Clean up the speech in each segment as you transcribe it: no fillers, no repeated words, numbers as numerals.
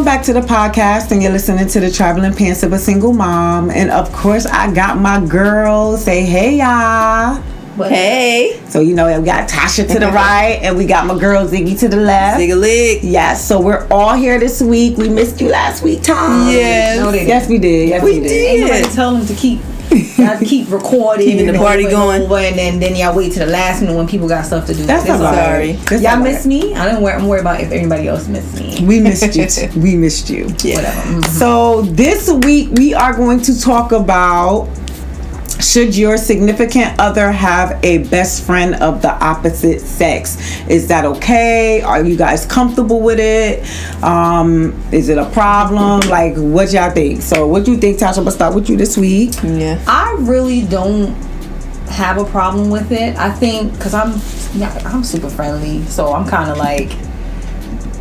back to the podcast, and you're listening to the Traveling Pants of a Single Mom. And of course, I got my girls. Say hey, y'all. Hey. So, we got Tasha to the right, and we got my girl Ziggy to the left. Ziggy-lig. Yes, so we're all here this week. We missed you last week, Tom. Yes. No, yes, we did. Yes, we did. Ain't nobody tell them to keep recording, keeping the party going, and then y'all wait to the last minute when people got stuff to do. That's all sorry. That's y'all miss me. I'm worried about if anybody else missed me. We missed you too. We missed you. Yeah. Whatever. Mm-hmm. So this week we are going to talk about, should your significant other have a best friend of the opposite sex? Is that okay? Are you guys comfortable with it? Is it a problem? Like, what y'all think? So what do you think, Tasha? We'll start with you this week. Yeah. I really don't have a problem with it. I think because I'm super friendly, so I'm kind of like,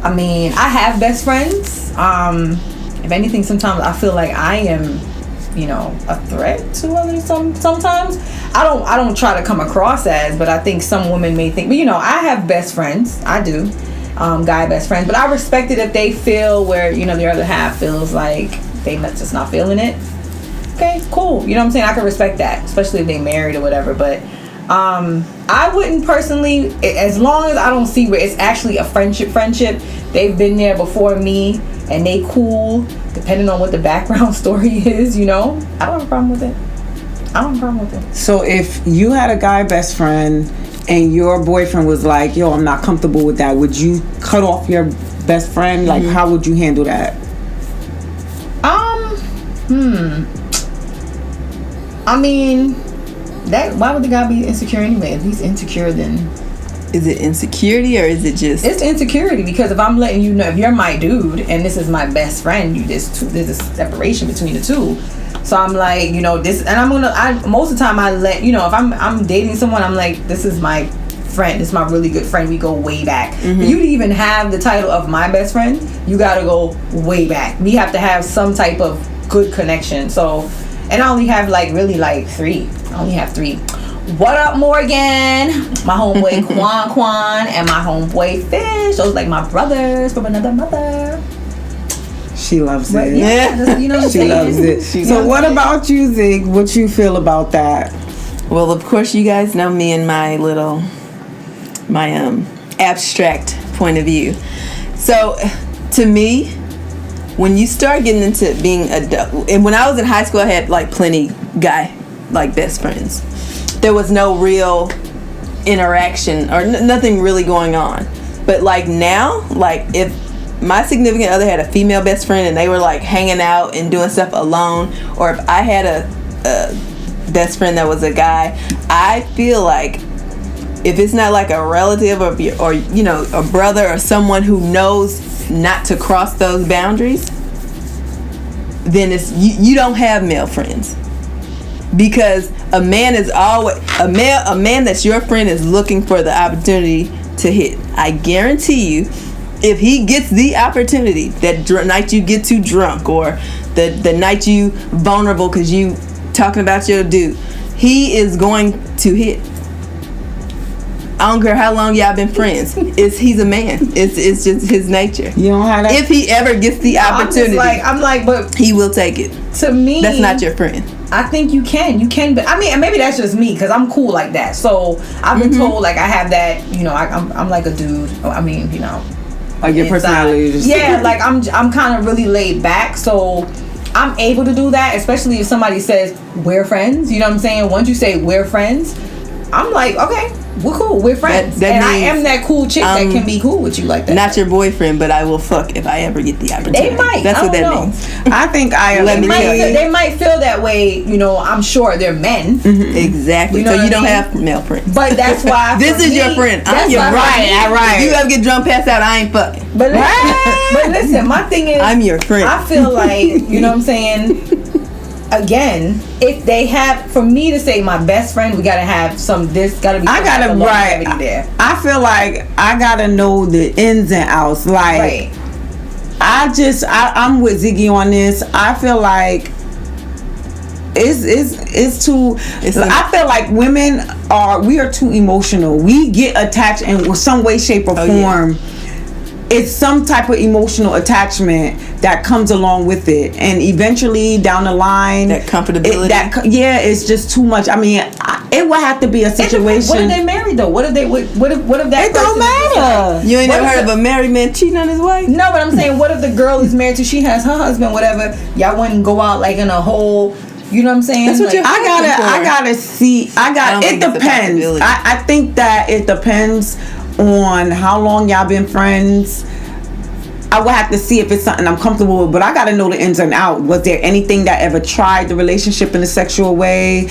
I have best friends. If anything, sometimes I feel like I am, a threat to others. Sometimes I don't try to come across as, but I think some women may think. But I have best friends. I do, guy best friends. But I respect it if they feel where the other half feels like they just not feeling it. Okay, cool. You know what I'm saying? I can respect that, especially if they married or whatever. But I wouldn't personally, as long as I don't see where it's actually a friendship. They've been there before me and they cool, depending on what the background story is, I don't have a problem with it. So if you had a guy best friend and your boyfriend was like, yo, I'm not comfortable with that, would you cut off your best friend? Like, how would you handle that? Why would the guy be insecure anyway? If he's insecure, then... Is it insecurity or is it just... It's insecurity, because if I'm letting you know, if you're my dude and this is my best friend, there's a separation between the two. So I'm like, this, and most of the time I let, if I'm dating someone, I'm like, this is my friend, this is my really good friend, we go way back. For you to even have the title of my best friend, you gotta go way back. We have to have some type of good connection. So, and I only have three. I only have three. What up, Morgan? My homeboy Quan, and my homeboy Fish. Those like my brothers from another mother. She loves But it. Yeah, she loves it. So what about you, Zig? What you feel about that? Well, of course, you guys know me and my abstract point of view. So, to me, when you start getting into being adult, and when I was in high school, I had plenty guy best friends. There was no real interaction or nothing really going on. But now, if my significant other had a female best friend and they were hanging out and doing stuff alone, or if I had a best friend that was a guy, I feel like if it's not a relative or a brother or someone who knows not to cross those boundaries, then you don't have male friends. Because a man is always a man that's your friend is looking for the opportunity to hit. I guarantee you, if he gets the opportunity, that night you get too drunk, or the night you vulnerable because you talking about your dude, he is going to hit. I don't care how long y'all been friends. He's a man. It's just his nature. You don't have that. If he ever gets the opportunity, but he will take it. To me, that's not your friend. I think you can, but and maybe that's just me because I'm cool like that. So I've been told I have that. I'm like a dude. Your personality is just I'm kind of really laid back. So I'm able to do that, especially if somebody says we're friends. You know what I'm saying? Once you say we're friends, I'm like, okay, we're cool. We're friends. That and I am that cool chick that can be cool with you like that. Not your boyfriend, but I will fuck if I ever get the opportunity. They might. That's what that means. I think they might feel that way. I'm sure they're men. Mm-hmm. Exactly. So you don't have male friends. But that's why this is your friend. I'm your right. If you ever get drunk, pass out, I ain't fucking. But listen, my thing is, I'm your friend. I feel like you know what I'm saying. Again, if they have, for me to say my best friend, we gotta have some. This gotta be. I gotta there. I feel like I gotta know the ins and outs. I'm with Ziggy on this. I feel like it's too. I feel like we are too emotional. We get attached in some way, shape, or form. it's some type of emotional attachment that comes along with it, and eventually down the line, That comfortability. it's just too much. I mean, it would have to be a situation. What if they married though? What if that? It don't matter. You ain't What never if heard of a married man cheating on his wife? No, but I'm saying, what if the girl is married to? She has her husband, whatever. Y'all wouldn't go out like in a whole. You know what I'm saying? That's what like, you're- I gotta see. I don't It think it's a depends. possibility. I think that it depends on how long y'all been friends. I would have to see if it's something I'm comfortable with, but I gotta know the ins and outs. Was there anything that ever tried the relationship in a sexual way?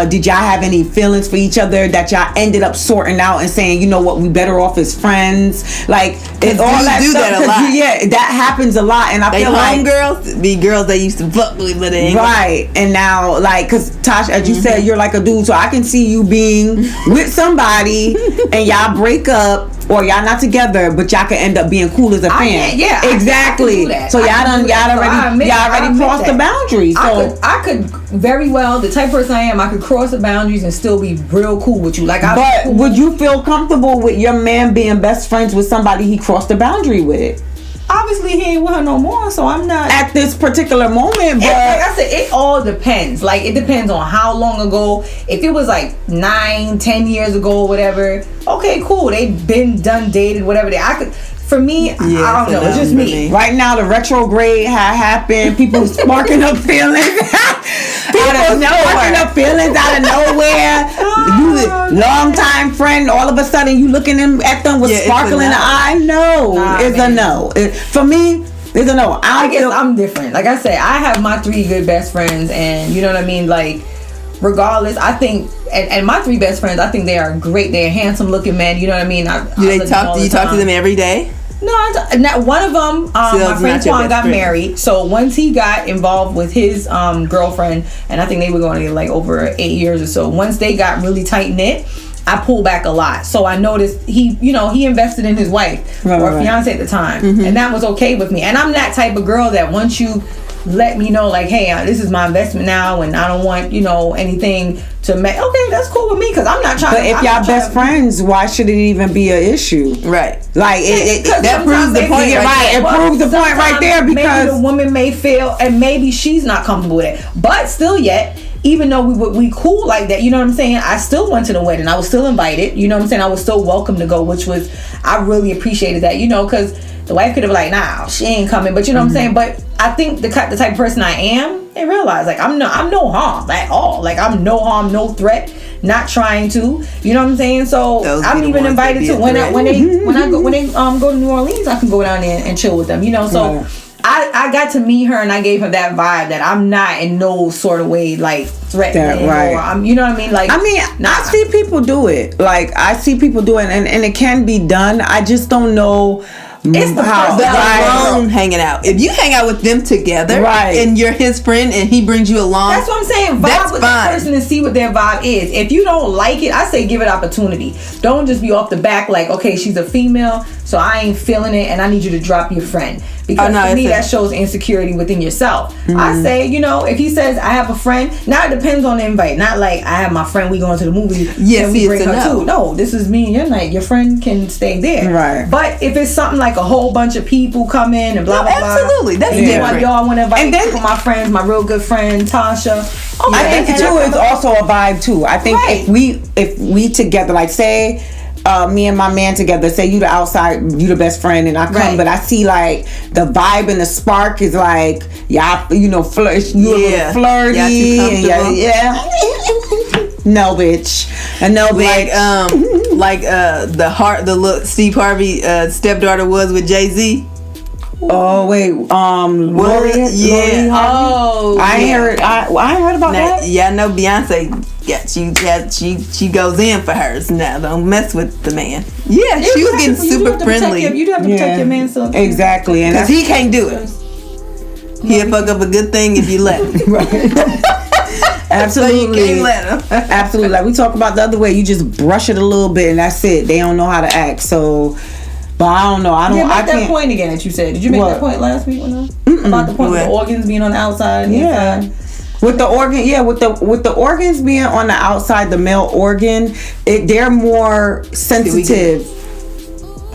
Did y'all have any feelings for each other that y'all ended up sorting out and saying, you know what, we better off as friends? Like, it, all dudes that do stuff. that a 'Cause lot. yeah, that happens a lot, and I They feel like homegirls be girls they used to fuck with, but they ain't. right. And now, like, cause Tosh, as you Mm-hmm. said, you're like a dude, so I can see you being with somebody and y'all break up or y'all not together, but y'all can end up being cool as a fan. I exactly. can do that. So I y'all can done, do that. So I admit- y'all I already admit crossed the that. boundaries. So I could very well, the type of person I am, I could cross the boundaries and still be real cool with you. Like, but would you feel comfortable with your man being best friends with somebody he crossed the boundary with? Obviously, he ain't with her no more, so I'm not. At this particular moment, but Like I said, it all depends. Like, it depends on how long ago. If it was like 9-10 years ago or whatever, okay, cool. They've been done, dated, whatever. I could. For me, I don't know. It's just me. right now the retrograde had happened. People sparking up feelings. People sparking up feelings out of nowhere. You long time friend, all of a sudden you looking at them with Yeah, it's a sparkle in the no. eye. No, Nah, it's man. a no. For me, it's a no. I guess I'm different. Like I said, I have my 3 good best friends, and you know what I mean. Like, regardless, I think, and my 3 best friends, I think they are great. They're handsome looking men. You know what I mean. Do they talk? Do you talk to them every day? No, not one of them. My those friend not your Quan best got friends. married. So once he got involved with his girlfriend, and I think they were going to like over 8 years or so. Once they got really tight knit, I pulled back a lot. So I noticed he invested in his wife or right. fiance at the time, and that was okay with me. And I'm that type of girl that once you let me know, like, hey, this is my investment now, and I don't want anything to make. Okay, that's cool with me because I'm not trying. But if y'all best friends, why should it even be an issue? Right. Like that proves the point. Right. It proves the point right there maybe because the woman may feel, and maybe she's not comfortable with it. But still, yet, even though we cool like that, you know what I'm saying? I still went to the wedding. I was still invited. You know what I'm saying? I was still welcome to go, which was, I really appreciated that. Because the wife could have been like, nah, she ain't coming. But you know what I'm saying? But I think the type of person I am, they realize like I'm no harm at all. Like I'm no harm, no threat. Not trying to, you know what I'm saying? So Those I'm be the even ones that invited be to a when threat. they go to New Orleans, I can go down there and chill with them. So. Right. I got to meet her and I gave her that vibe that I'm not in no sort of way like threatening right. or I'm, you know what I mean? Like, I see people do it. Like I see people do it, and it can be done. I just don't know It's the how. first But Right. alone hanging out. If you hang out with them together, Right. and you're his friend, and he brings you along, That's what I'm saying. Vibe That's with fine. that person and see what their vibe is. If you don't like it, I say give it opportunity. Don't just be off the back like, okay, she's a female, so I ain't feeling it, and I need you to drop your friend. Because Oh, no, to me, it's that shows insecurity within yourself. I say, if he says I have a friend, now it depends on the invite. Not like I have my friend, we going to the movie. Yes, and we it's bring a her no. too. No, this is me and your night. Your friend can stay there. Right. But if it's something like a whole bunch of people come in and blah No, blah blah, absolutely. That's and different. Y'all want to invite And then- people, my friends, my real good friend Tasha. Okay, I think and too, that's- it's also a vibe too. I think Right. if we together, like say, me and my man together, say you the outside, you the best friend, and I come, Right. but I see like the vibe and the spark is like, flirt, you a Yeah. little flirty, Y'all too and comfortable. no bitch, and no bitch. the look Steve Harvey stepdaughter was with Jay-Z. Oh wait, Lori, Yeah. Lori Harvey? Oh, I ain't yeah. heard. I ain't heard about Now, that. yeah, I know Beyonce. Yeah, she goes in for hers now. Don't mess with the man. Yeah, she was getting super friendly You do have to protect your man, so Exactly, and because he can't do it. He'll fuck up a good thing if you let him. absolutely. So you can't let him. Absolutely. Like we talked about the other way, you just brush it a little bit and that's it. They don't know how to act. So, but I don't know. I make that can't. point again that you said. Did you make What? that point last week? About the point with the What? organs being on the outside and the Yeah. inside? With the organ, with the organs being on the outside, the male organ, they're more sensitive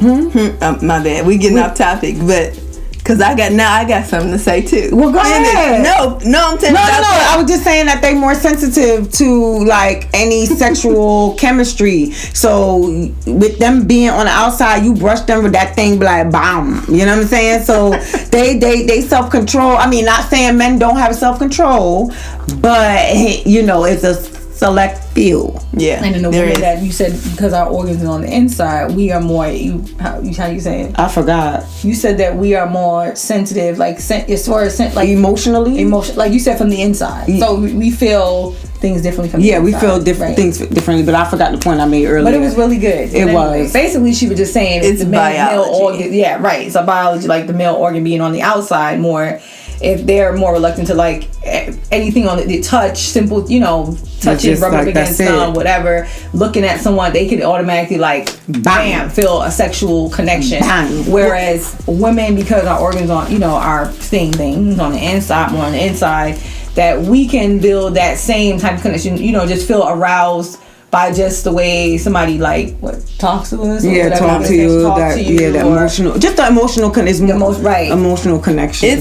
My bad. We getting off topic, but because I got something to say too. Well, go ahead. No, I'm telling you. I was just saying that they more sensitive to like any sexual chemistry. So with them being on the outside, you brush them with that thing, be like, bam. You know what I'm saying? So they self control. I mean, not saying men don't have self control, but you know, it's a select few. Yeah, and in the way that you said, because our organs are on the inside, we are more. How you say it? I forgot. You said that we are more sensitive, like as far as like emotionally, like you said, from the inside. So we feel things differently from the inside. We feel different things differently. But I forgot the point I made earlier. But it was really good. It was. Basically, she was just saying it's the male organ. Yeah, right. It's a biology, like the male organ being on the outside more. If they're more reluctant to like anything on the touch, simple, you know, touching, rubbing like against them, whatever, looking at someone, they could automatically like bam, feel a sexual connection. Bang. Whereas women, because our organs on, you know, our things on the inside, more on the inside, that we can build that same type of connection, you know, just feel aroused by just the way somebody like talks to us, talk to you, that emotional, just the emotional connection, emotional connection.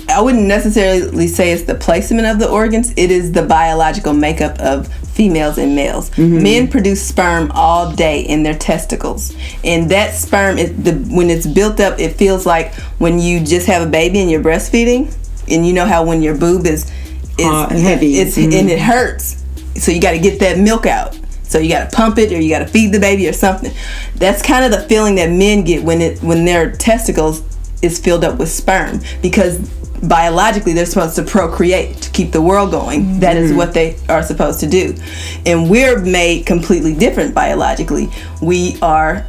I wouldn't necessarily say it's the placement of the organs. It is the biological makeup of females and males. Mm-hmm. Men produce sperm all day in their testicles, and that sperm, when it's built up, it feels like when you just have a baby and you're breastfeeding, and you know how when your boob is heavy, and it hurts, so you got to get that milk out. So you got to pump it, or you got to feed the baby, or something. That's kind of the feeling that men get when their testicles is filled up with sperm, because biologically they're supposed to procreate to keep the world going. Mm-hmm. That is what they are supposed to do, and we're made completely different biologically. We have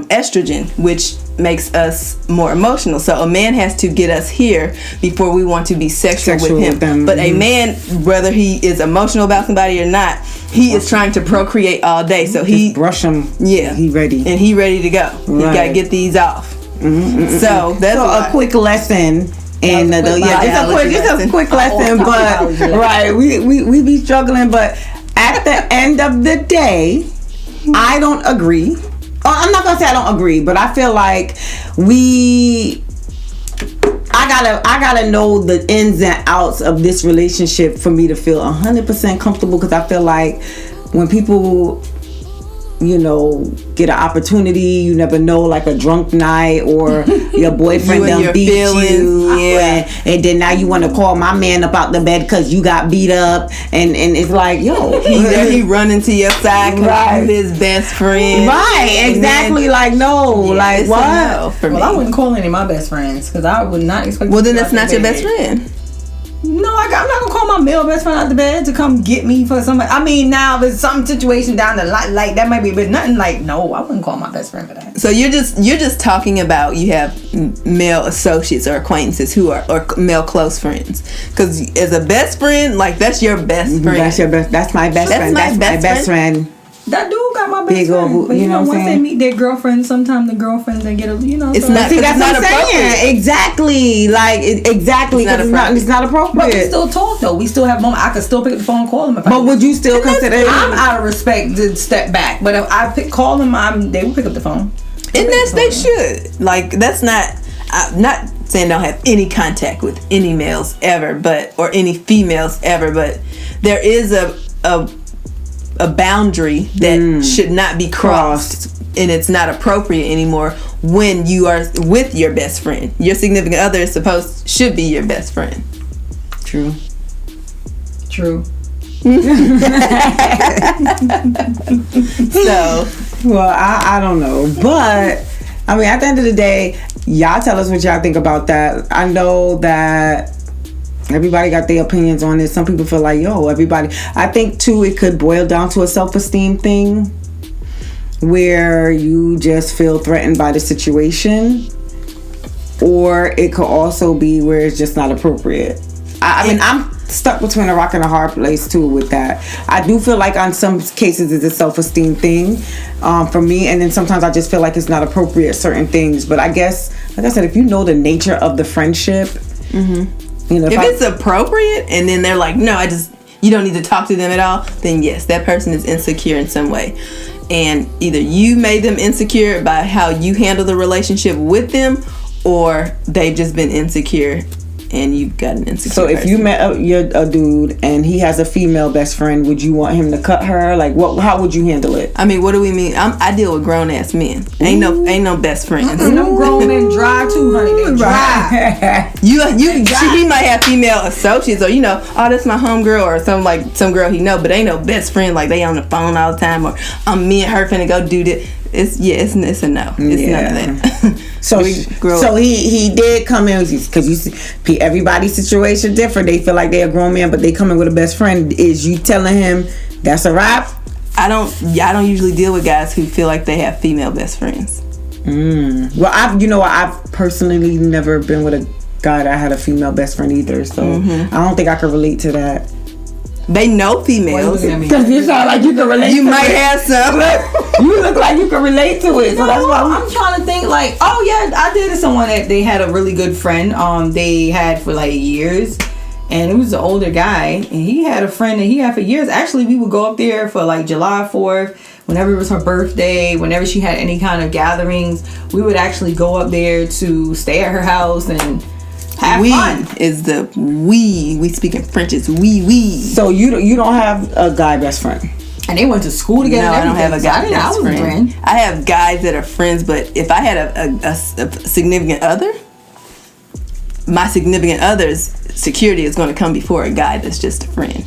estrogen, which makes us more emotional. So a man has to get us here before we want to be sexual with him. But a man, whether he is emotional about somebody or not, he is trying to procreate all day. So he brush him. Yeah, he ready, and he ready to go. Right. He got to get these off. Mm-hmm. So that's a quick lesson. And it's a quick lesson, but right, we be struggling. But at the end of the day, I don't agree. I'm not gonna say I don't agree, but I feel like I gotta know the ins and outs of this relationship for me to feel 100% comfortable. Because I feel like when people, you know, get an opportunity, you never know, like a drunk night, or your boyfriend done beat you, and then now you want to call my man up out the bed because you got beat up, and it's like, yo, he run into your side because he's his best friend, exactly, like no, like what? No for me. I wouldn't call any of my best friends because I would not expect. Well, then that's not your best friend. No, I'm not gonna call my male best friend out the bed to come get me for somebody. I mean, now if it's some situation down the line, like that might be, but nothing like, no, I wouldn't call my best friend for that. So you're just talking about, you have male associates or acquaintances or male close friends. Because as a best friend, like that's your best friend. That's your best. That's my best friend. That's my best friend. That dude got my best friend. But you know, once they meet their girlfriend, sometimes the girlfriends they get a, you know. It's not. See, that's what I'm saying. Exactly. Like exactly. It's not appropriate. But we still talk though. We still have moments. I could still pick up the phone and call them. But would you still consider? I'm out of respect to step back. But if I call them, they will pick up the phone. And they should. Like that's not. I'm not saying don't have any contact with any males ever, or any females ever. But there is a boundary that should not be crossed, and it's not appropriate anymore when you are with your best friend. Your significant other should be your best friend. True. So, well, I don't know, but I mean, at the end of the day, y'all tell us what y'all think about that. I know that everybody got their opinions on it. Some people feel like, everybody. I think too, it could boil down to a self-esteem thing, where you just feel threatened by the situation, or it could also be where it's just not appropriate. I mean, I'm stuck between a rock and a hard place too with that. I do feel like on some cases it's a self-esteem thing for me, and then sometimes I just feel like it's not appropriate, certain things. But I guess, like I said, if you know the nature of the friendship, you know, if it's appropriate, and then they're like, no, you don't need to talk to them at all, then yes, that person is insecure in some way. and either you made them insecure by how you handle the relationship with them, or they've just been insecure and you've got an insecure So if person. you met a dude and he has a female best friend, would you want him to cut her? Like, how would you handle it? I mean, what do we mean? I deal with grown ass men. Ain't no best friends. And them grown men dry too, honey. They dry. He might have female associates, or that's my homegirl, or some girl he know, but ain't no best friend. Like they on the phone all the time, or me and her finna go do this. It's a no. It's none of that. So he did come in, because you see everybody's situation different. They feel like they're a grown man, but they come in with a best friend. Is you telling him that's a wrap? I don't usually deal with guys who feel like they have female best friends. Well, I've personally never been with a guy that had a female best friend either, so I don't think I could relate to that. They know females. Because you sound like you can relate. You might have some. You look like you can relate to it, so that's why I'm trying to think. Like, oh yeah, I dated someone that they had a really good friend. They had for like years, and it was an older guy, and he had a friend that he had for years. Actually, we would go up there for like July 4th, whenever it was her birthday, whenever she had any kind of gatherings. We would actually go up there to stay at her house and have fun. Is the we speak in French. It's we. So you don't have a guy best friend? And they went to school together. No, and I don't have a guy I best was friend. I have guys that are friends, but if I had a significant other, my significant other's security is going to come before a guy that's just a friend.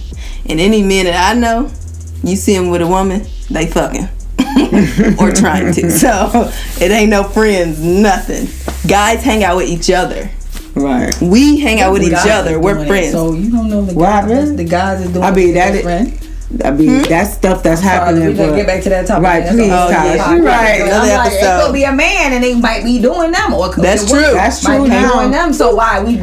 And any men that I know, you see them with a woman, they fucking or trying to. So it ain't no friends, nothing. Guys hang out with each other. Right. We hang out with each other. We're friends. So you don't know the guys are doing. I mean, that's stuff that's happening. We gotta get back to that topic. Right, please, Tosh. You're right. Another episode. It could be a man, and they might be doing them, or it could That's be a woman. true. That's Might true be now. doing them. So why we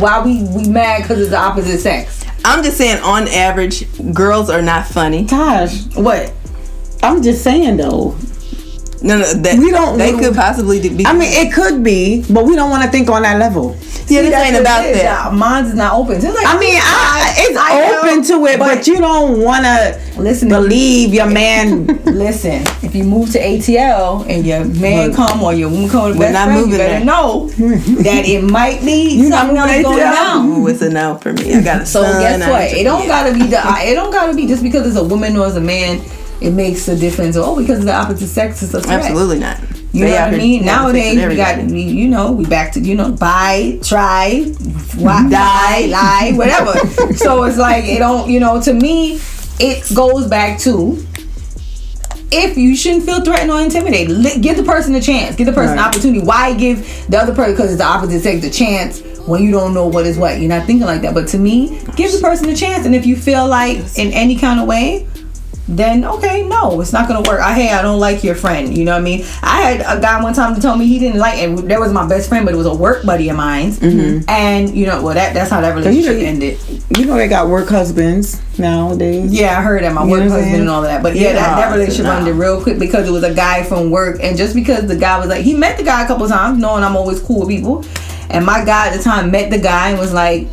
mad because it's the opposite sex? I'm just saying, on average, girls are not funny. Tosh, What? I'm just saying though. No, they could possibly be. I mean, it could be, but we don't want to think on that level. Yeah, this ain't about that. Mine's is not open. It's like, I mean, it's open to it, but you don't want to believe your man. Listen, if you move to ATL and your man come or your woman come to best not friend, you moving better there. know that it might be something not else moving going ATL? down. Ooh, it's a no for me. I got a So son. guess what? It don't gotta be just because it's a woman or it's a man. It makes a difference. Oh, because of the opposite sex is a threat. Absolutely not. You know what I mean? Nowadays we got we back to buy, try, die, lie, whatever. So it's like it don't to me it goes back to if you shouldn't feel threatened or intimidated. Give the person a chance. Give the person an opportunity. Why give the other person, because it's the opposite sex, a chance when you don't know what is what? You're not thinking like that. But to me, give the person a chance. And if you feel like in any kind of way, then okay, no, it's not gonna work. I don't like your friend. You know what I mean? I had a guy one time to tell me he didn't like, and that was my best friend, but it was a work buddy of mine. Mm-hmm. And that's how that relationship ended. You know they got work husbands nowadays. Yeah, I heard that, my work husband and all of that. But that relationship ended real quick because it was a guy from work, and just because the guy was like, he met the guy a couple times, knowing I'm always cool with people, and my guy at the time met the guy and was like,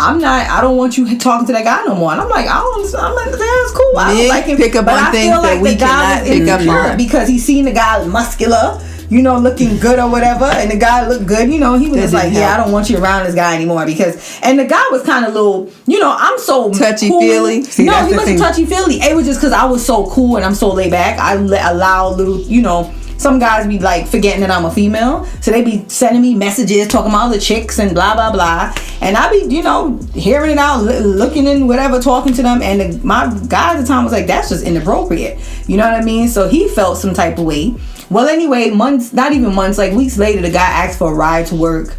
I don't want you talking to that guy no more. And I'm like, I don't understand. I'm like, that's cool. I don't like him. Pick up on things that we cannot pick up on. Because he seen the guy muscular, looking good or whatever, and the guy looked good, he was just like, I don't want you around this guy anymore and the guy was kind of little, I'm so touchy-feely. Cool. No, he wasn't touchy-feely. It was just because I was so cool and I'm so laid back. I allow little, some guys be like forgetting that I'm a female, so they be sending me messages talking about other chicks and blah blah blah, and I be hearing it out, looking in whatever, talking to them, and my guy at the time was like, that's just inappropriate, you know what I mean? So he felt some type of way. Well, anyway, not even months, like weeks later, the guy asked for a ride to work.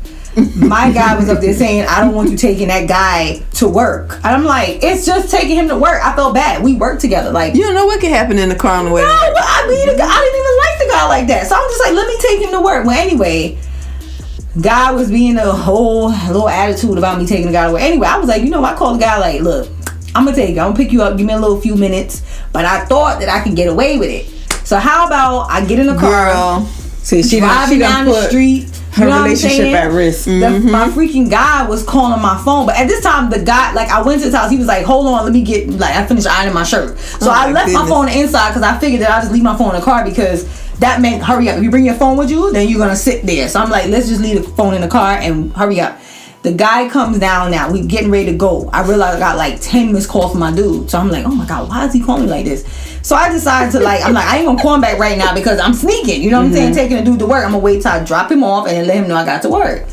My guy was up there saying, I don't want you taking that guy to work. And I'm like, it's just taking him to work. I felt bad. We worked together. Like, you don't know what could happen in the car on the way. No, but I didn't even like the guy like that. So I'm just like, let me take him to work. Well, anyway, guy was being a whole little attitude about me taking the guy to work. Anyway, I was like, I called the guy like, look, I'm gonna pick you up, give me a few minutes. But I thought that I could get away with it. So how about I get in the car, See, driving down the street, Her You know what I'm relationship saying? at risk. My freaking guy was calling my phone, but at this time the guy, like, I went to his house. He was like, "Hold on, let me get," like, I finished ironing my shirt, so I left my phone inside because I figured that I'll just leave my phone in the car because that meant hurry up. If you bring your phone with you, then you're gonna sit there. So I'm like, let's just leave the phone in the car and hurry up. The guy comes down now. We getting ready to go. I realized I got like 10 missed calls from my dude. So I'm like, oh my God, why is he calling me like this? So I decided to I ain't gonna call him back right now because I'm sneaking. You know what I'm saying? Taking the dude to work. I'm gonna wait till I drop him off and then let him know I got to work.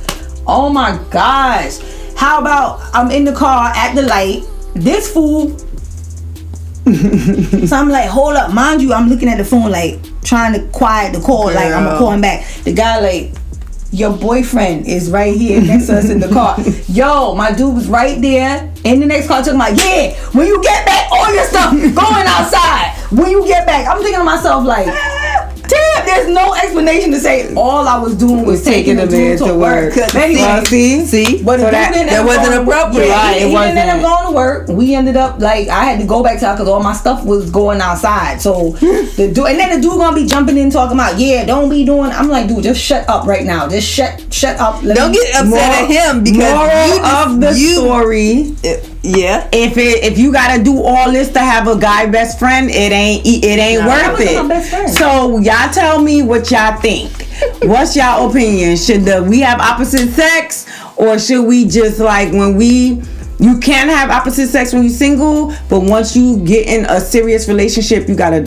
Oh my gosh. How about I'm in the car at the light. This fool. So I'm like, hold up. Mind you, I'm looking at the phone like trying to quiet the call. Like, I'm gonna call him back. The guy like, your boyfriend is right here next to us in the car. Yo, my dude was right there in the next car talking about, yeah, when you get back, all your stuff going outside. When you get back, I'm thinking to myself like, damn, there's no explanation to say all I was doing was taking the dude to work. Anyway, well, see, but so that wasn't appropriate. Right, he didn't end up going to work. We ended up like I had to go back to because all my stuff was going outside. So the dude, and then the dude gonna be jumping in talking about, yeah, don't be doing. I'm like, dude, just shut up right now. Just shut up. Don't get upset at him because of the story. Yeah. If you gotta do all this to have a guy best friend, it ain't worth it. My best friend. So y'all tell me what y'all think. What's y'all opinion? Should we have opposite sex, or should we just like you can have opposite sex when you're single, but once you get in a serious relationship, you gotta,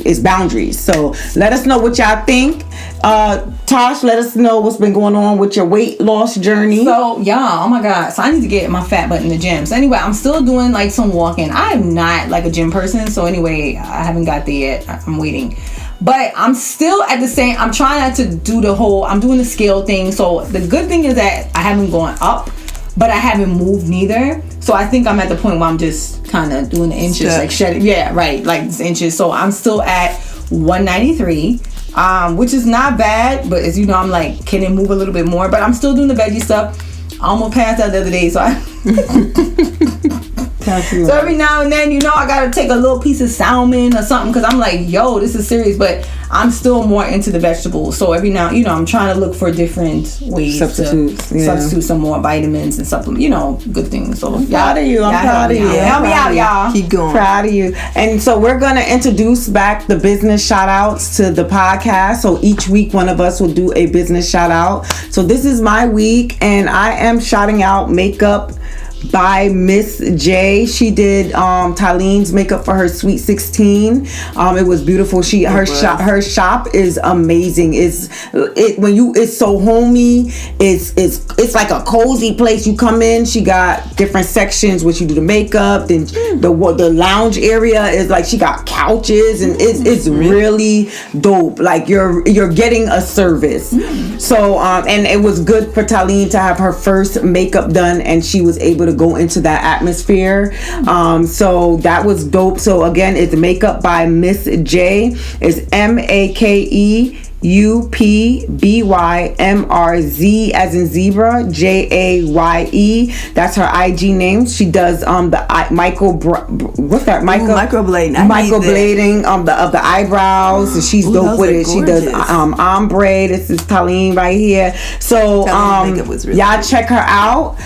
it's boundaries. So let us know what y'all think. Tosh, let us know what's been going on with your weight loss journey. So, y'all, oh my God. So I need to get my fat butt in the gym. So anyway, I'm still doing like some walking. I am not like a gym person. So anyway, I haven't got there yet. I'm waiting. But I'm still I'm trying not to do I'm doing the scale thing. So the good thing is that I haven't gone up, but I haven't moved neither. So I think I'm at the point where I'm just kind of doing the inches, like shedding. Yeah, right, like the inches. So I'm still at 193, which is not bad. But as you know, I'm like, can it move a little bit more? But I'm still doing the veggie stuff. I almost passed out the other day, so So every now and then, I gotta take a little piece of salmon or something because I'm like, yo, this is serious. But I'm still more into the vegetables. So every now, I'm trying to look for different ways to substitute some more vitamins and supplement, good things. So I'm proud of you. Help me out, y'all. Keep going. Proud of you. And so we're gonna introduce back the business shout outs to the podcast. So each week one of us will do a business shout out. So this is my week, and I am shouting out Makeup by Miss J. She did Tylene's makeup for her Sweet 16. It was beautiful. Her shop is amazing. It's so homey. It's like a cozy place. You come in, she got different sections where you do the makeup. Then the lounge area is like she got couches, and it's really dope. Like you're getting a service. So and it was good for Tylene to have her first makeup done, and she was able to go into that atmosphere. So that was dope. So again, it's Makeup by Miss J. It's MAKEUPBYMRZ as in zebra, JAYE. That's her IG name. She does microblading of the eyebrows. And she's dope with it. She does ombre. This is Tylene right here. So y'all check her out.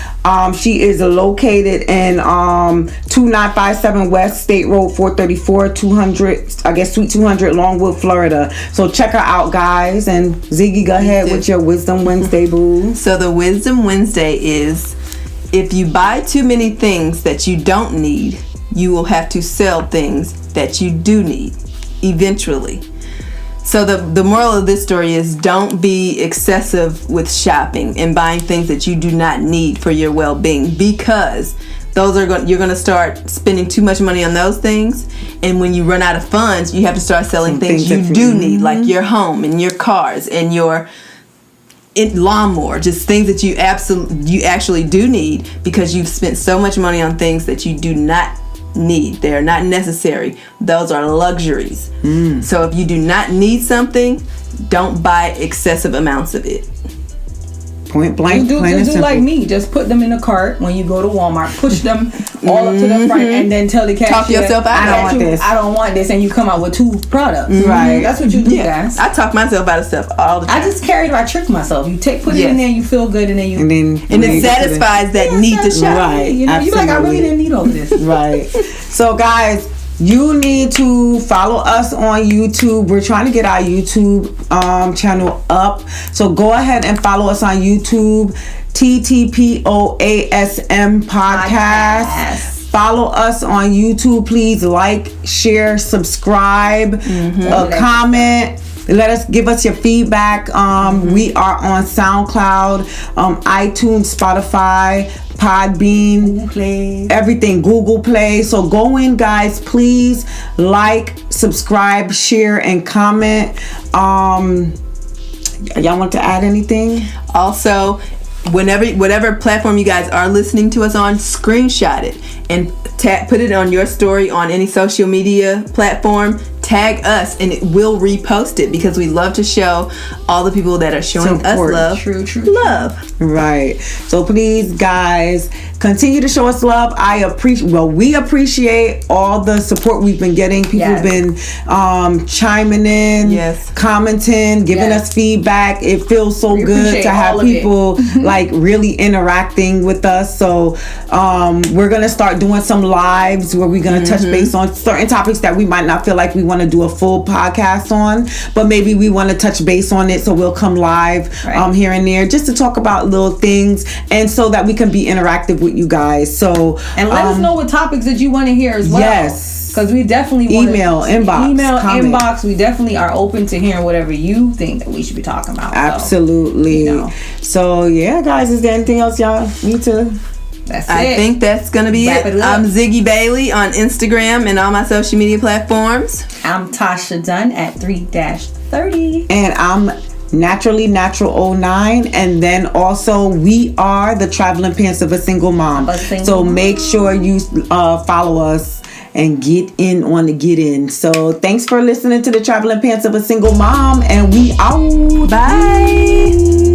She is located in 2957 West State Road 434 Suite 200 Longwood, Florida. So check her out, guys. And Ziggy, go ahead with your Wisdom Wednesday, boo. So the Wisdom Wednesday is, if you buy too many things that you don't need, you will have to sell things that you do need eventually. So the moral of this story is, don't be excessive with shopping and buying things that you do not need for your well-being, because you're going to start spending too much money on those things, and when you run out of funds, you have to start selling things you do need, like your home and your cars and your lawnmower, just things that you actually do need, because you've spent so much money on things that you do not need. They are not necessary. Those are luxuries. So if you do not need something, don't buy excessive amounts of it. Point blank, You plain and do simple. like me. Just put them in a cart when you go to Walmart. Push them all up to the front, and then tell the cashier, Talk yourself out. I don't want this. I don't want this, and you come out with 2 products. Right. That's what you do, Yeah, guys. I talk myself out of stuff all the time. I just carried. I trick myself. You put it Yes. in there, you feel good, and then you. And then and it satisfies that need to shop. Right. You know, you're like, I really absolutely. didn't need all of this. Right. So, guys, you need to follow us on YouTube. We're trying to get our YouTube channel up. So go ahead and follow us on YouTube. TTPOASM podcast. Follow us on YouTube. Please like, share, subscribe, comment. Give us your feedback. We are on SoundCloud, iTunes, Spotify, Podbean, everything, Google Play. So go in, guys, please like, subscribe, share, and comment. Y'all want to add anything? Also, whatever platform you guys are listening to us on, screenshot it and put it on your story on any social media platform. Tag us and it will repost it, because we love to show all the people that are showing us Support. love. True. Love. Right. So please, guys, continue to show us love. We appreciate all the support we've been getting. People have been chiming in, Yes. commenting, giving us feedback. It feels so good appreciate to have all of it. people like really interacting with us. So we're gonna start doing some lives where we're gonna touch base on certain topics that we might not feel like we want to do a full podcast on, but maybe we want to touch base on it. So we'll come live here and there just to talk about little things, and so that we can be interactive with you guys. So And let us know what topics that you want to hear as well. Yes. Because we definitely want Email, comment. inbox. We definitely are open to hearing whatever you think that we should be talking about. Absolutely. you know. So yeah, guys, is there anything else y'all need to? That's it. I think that's gonna be Wrap it. it up. I'm Ziggy Bailey on Instagram and all my social media platforms. I'm Tasha Dunn at 3-30. And I'm Naturally Natural 09, and then also we are the Traveling Pants of a Single Mom. So make sure you follow us and get in on the get in. So thanks for listening to the Traveling Pants of a Single Mom, and we out. Bye.